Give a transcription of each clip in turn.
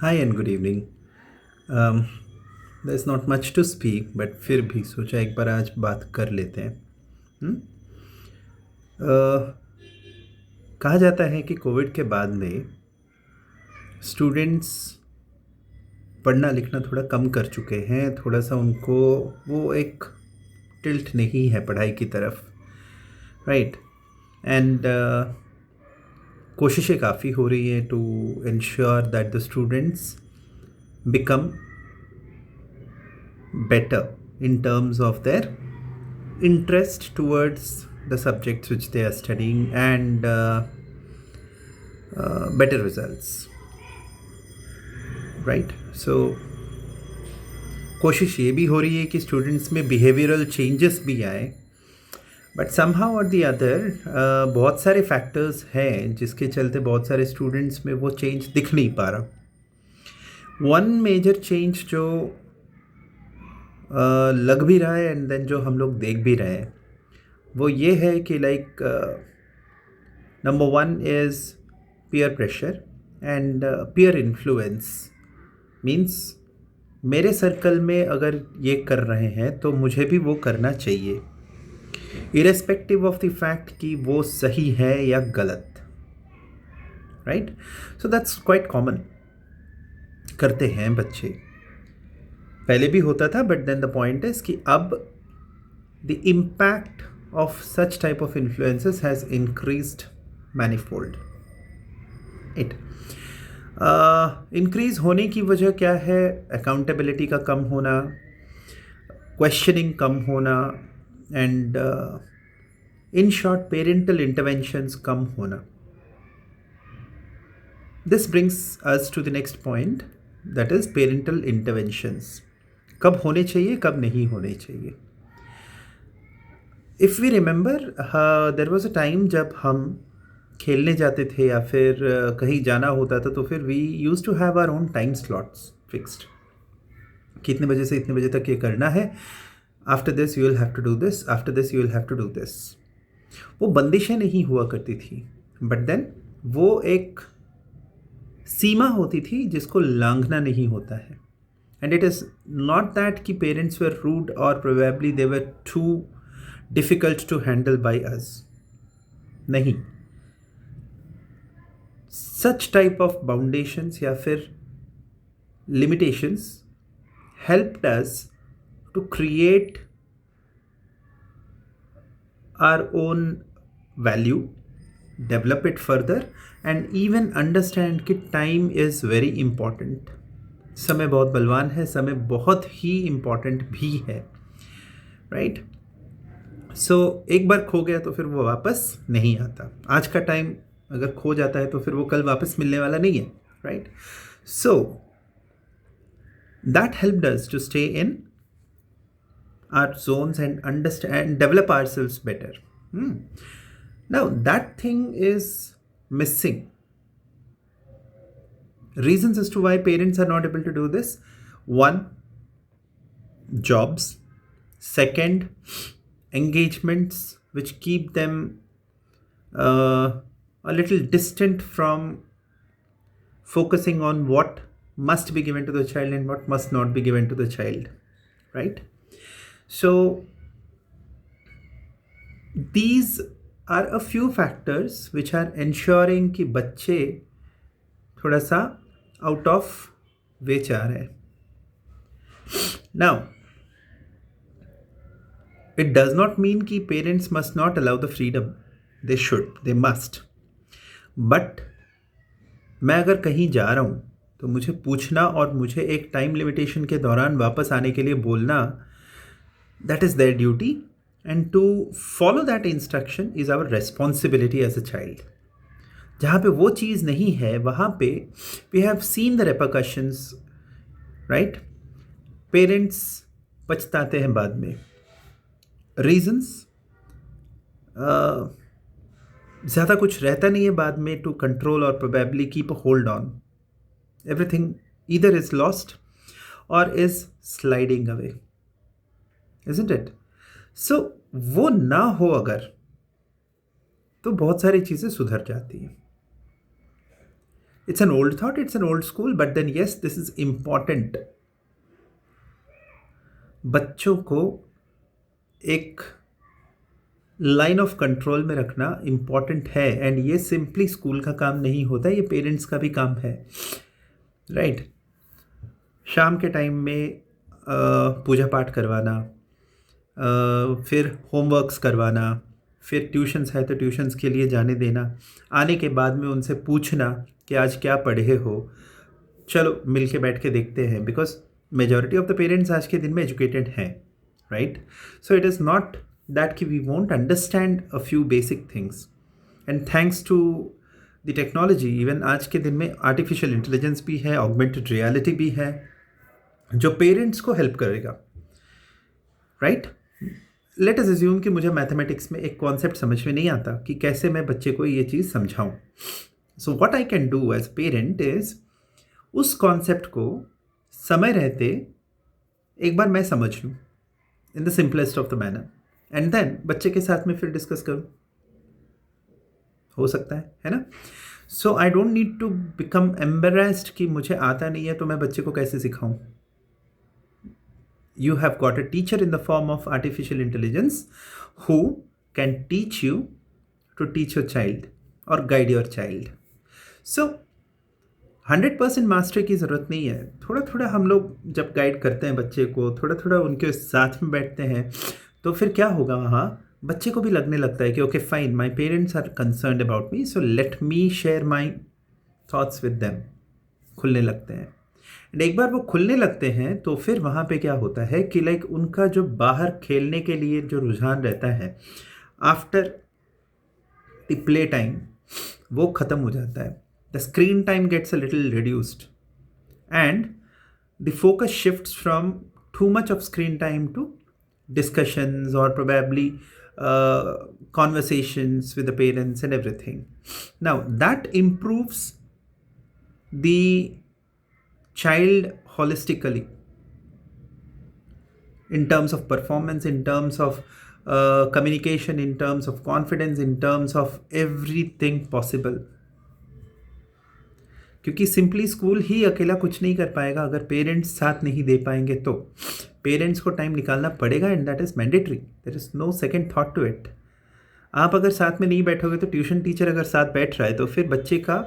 Hi and good evening. um, there's not much to speak, but फिर भी सोचा एक बार आज बात कर लेते हैं. हम्म? अ, कहा जाता है कि कोविड के बाद में स्टूडेंट्स पढ़ना लिखना थोड़ा कम कर चुके हैं. थोड़ा सा उनको वो एक टिल्ट नहीं है पढ़ाई की तरफ, राइट. एंड कोशिशें काफ़ी हो रही हैं to ensure that the students become better in terms of their interest towards the subjects which they are studying and better results, right. So कोशिश ये भी हो रही है कि स्टूडेंट्स में बिहेवियरल चेंजेस भी आए, बट समहाउ और दी अदर बहुत सारे फैक्टर्स हैं जिसके चलते बहुत सारे स्टूडेंट्स में वो चेंज दिख नहीं पा रहा. वन मेजर चेंज जो लग भी रहा है एंड देन जो हम लोग देख भी रहे हैं वो ये है कि like number one is peer pressure and peer influence. Means मेरे सर्कल में अगर ये कर रहे हैं तो मुझे भी वो करना चाहिए, इरेस्पेक्टिव ऑफ द फैक्ट कि वो सही है या गलत, right. So that's quite common. करते हैं बच्चे, पहले भी होता था, but then the point is कि अब the impact of such type of influences has increased manifold. It increase होने की वजह क्या है? अकाउंटेबिलिटी का कम होना, क्वेश्चनिंग कम होना and in short parental interventions कम होना. This brings us to the next point, that is parental interventions. कब होने चाहिए, कब नहीं होने चाहिए. If we remember, there was a time जब हम खेलने जाते थे या फिर कहीं जाना होता था तो फिर we use to have our own time slots fixed. कितने बजे से इतने बजे तक ये करना है, after this you will have to do this, after this you will have to do this. वो बंदिशें नहीं हुआ करती थी, बट देन वो एक सीमा होती थी जिसको लांघना नहीं होता है. And it is not that कि पेरेंट्स वर रूड और probably they were too difficult to handle by us. नहीं, सच टाइप ऑफ बाउंडेशंस या फिर limitations helped us to create our own value, develop it further and even understand कि time is very important. समय बहुत बलवान है, समय बहुत ही important भी है, right. So एक बार खो गया तो फिर वो वापस नहीं आता. आज का टाइम अगर खो जाता है तो फिर वो कल वापस मिलने वाला नहीं है, right. So that helped us to stay in our zones and understand and develop ourselves better. Now that thing is missing. Reasons as to why parents are not able to do this: one, jobs; second, engagements which keep them a little distant from focusing on what must be given to the child and what must not be given to the child, right. So these are a few factors which are ensuring कि बच्चे थोड़ा सा out of वे जा रहे हैं. Now it does not mean कि parents must not allow the freedom. They should, they must. But मैं अगर कहीं जा रहा हूँ तो मुझे पूछना और मुझे एक टाइम लिमिटेशन के दौरान वापस आने के लिए बोलना, that is their duty, and to follow that instruction is our responsibility as a child. जहाँ पे वो चीज़ नहीं है वहाँ पे we have seen the repercussions, right. Parents पछताते हैं बाद में. रीजंस ज़्यादा कुछ रहता नहीं है बाद में टू कंट्रोल और probably keep a hold on. Everything either is lost और is sliding away, isn't it. So वो ना हो अगर, तो बहुत सारी चीज़ें सुधर जाती हैं. It's an old thought, it's an old school, but then yes, this is important. बच्चों को एक लाइन ऑफ कंट्रोल में रखना इम्पॉर्टेंट है, एंड ये सिंपली स्कूल का काम नहीं होता, ये पेरेंट्स का भी काम है, राइट? शाम के टाइम में पूजा पाठ करवाना, फिर होमवर्क्स करवाना, फिर ट्यूशन्स है तो ट्यूशन्स के लिए जाने देना, आने के बाद में उनसे पूछना कि आज क्या पढ़े हो, चलो मिल के बैठ के देखते हैं, because majority of the parents आज के दिन में एजुकेटेड हैं, right? So it is not that कि we won't understand a few basic things, and thanks to the technology even आज के दिन में आर्टिफिशियल इंटेलिजेंस भी है, ऑगमेंटेड रियलिटी भी है, जो पेरेंट्स को हेल्प करेगा, राइट? लेट अस अज्यूम कि मुझे मैथमेटिक्स में एक कॉन्सेप्ट समझ में नहीं आता कि कैसे मैं बच्चे को ये चीज़ समझाऊं. So what I can do as parent is उस कॉन्सेप्ट को समय रहते एक बार मैं समझ लूँ in the simplest of the manner, and then बच्चे के साथ में फिर डिस्कस करूँ. हो सकता है ना? So I don't need to become embarrassed कि मुझे आता नहीं है तो मैं बच्चे को कैसे सिखाऊं. You have got a teacher in the form of artificial intelligence who can teach you to teach your child or guide your child. So 100% mastery की ज़रूरत नहीं है. थोड़ा थोड़ा हम लोग जब गाइड करते हैं बच्चे को, थोड़ा थोड़ा उनके साथ में बैठते हैं, तो फिर क्या होगा, वहाँ बच्चे को भी लगने लगता है कि okay fine, my parents are concerned about me, so let me share my thoughts with them. खुलने लगते हैं, एंड एक बार वो खुलने लगते हैं तो फिर वहाँ पे क्या होता है कि लाइक उनका जो बाहर खेलने के लिए जो रुझान रहता है आफ्टर द प्ले टाइम, वो ख़त्म हो जाता है. The screen time gets a little reduced and the focus shifts from too much of screen time to discussions or probably conversations with the parents and everything. Now that improves the child holistically in terms of performance, in terms of communication, in terms of confidence, in terms of everything possible. क्योंकि simply school ही अकेला कुछ नहीं कर पाएगा अगर parents साथ नहीं दे पाएंगे. तो पेरेंट्स को टाइम निकालना पड़ेगा, and that is mandatory. There is no second thought to it. आप अगर साथ में नहीं बैठोगे तो ट्यूशन टीचर अगर साथ बैठ रहा है तो फिर बच्चे का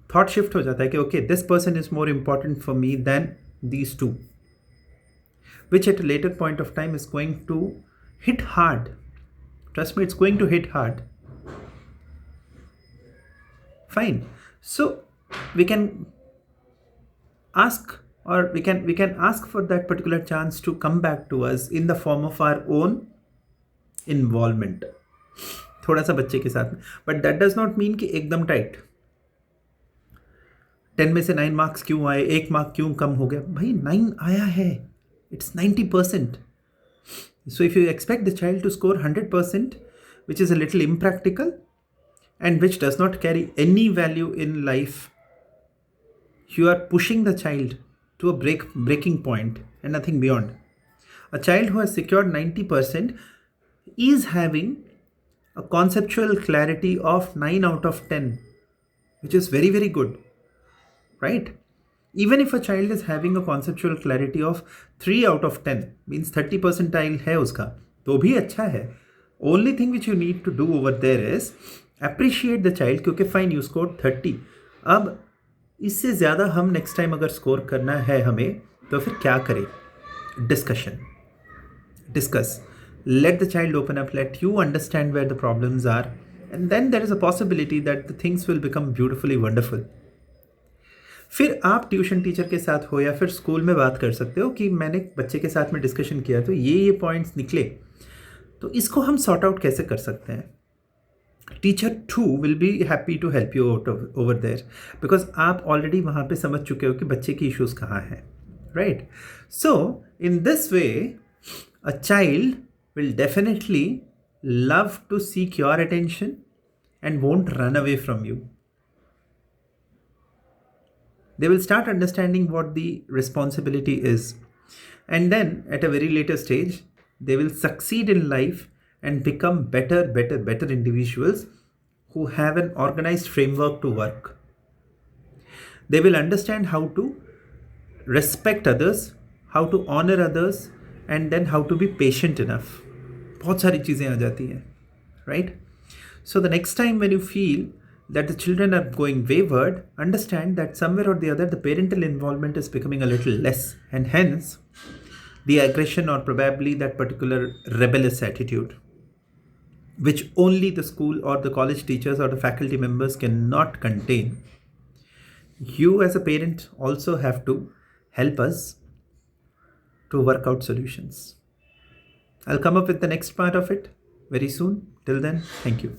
थॉट शिफ्ट हो जाता है कि okay this person is more important for me than these two, which at a later point of time is going to hit hard. Trust me, it's going to hit hard. Fine. So we can ask, or we can ask for that particular chance to come back to us in the form of our own involvement, थोड़ा सा बच्चे के साथ में. But that does not mean कि एकदम tight 10 में से 9 मार्क्स क्यों आए, 1 मार्क क्यों कम हो गया. भाई 9 आया है, it's 90%. So if you expect the child to score 100%, which is a little impractical and which does not carry any value in life, you are pushing the child to a breaking point and nothing beyond. A child who has secured 90% is having a conceptual clarity of 9 out of 10, which is very, very good, right? Even if a child is having a conceptual clarity of 3 out of 10, means 30 percentile है उसका, तो भी अच्छा है. Only thing which you need to do over there is appreciate the child, क्योंकि fine you scored 30. अब इससे ज़्यादा हम नेक्स्ट टाइम अगर स्कोर करना है हमें, तो फिर क्या करें? Discuss, let the child open up, let you understand where the problems are, and then there is a possibility that the things will become beautifully wonderful. फिर आप ट्यूशन टीचर के साथ हो या फिर स्कूल में बात कर सकते हो कि मैंने बच्चे के साथ में डिस्कशन किया तो ये पॉइंट्स निकले, तो इसको हम सॉर्ट आउट कैसे कर सकते हैं. Teacher too will be happy to help you out over there, because आप ऑलरेडी वहाँ पे समझ चुके हो कि बच्चे की इश्यूज़ कहाँ हैं, right. So in this way a child will definitely love to seek your attention and won't run away from you. They will start understanding what the responsibility is, and then at a very later stage they will succeed in life and become better individuals who have an organized framework to work. They will understand how to respect others, how to honor others, and then how to be patient enough. बहुत सारी चीज़ें आ जाती हैं, right? So the next time when you feel that the children are going wayward, understand that somewhere or the other the parental involvement is becoming a little less, and hence the aggression or probably that particular rebellious attitude, which only the school or the college teachers or the faculty members cannot contain. You as a parent also have to help us to work out solutions. I'll come up with the next part of it very soon. Till then, thank you.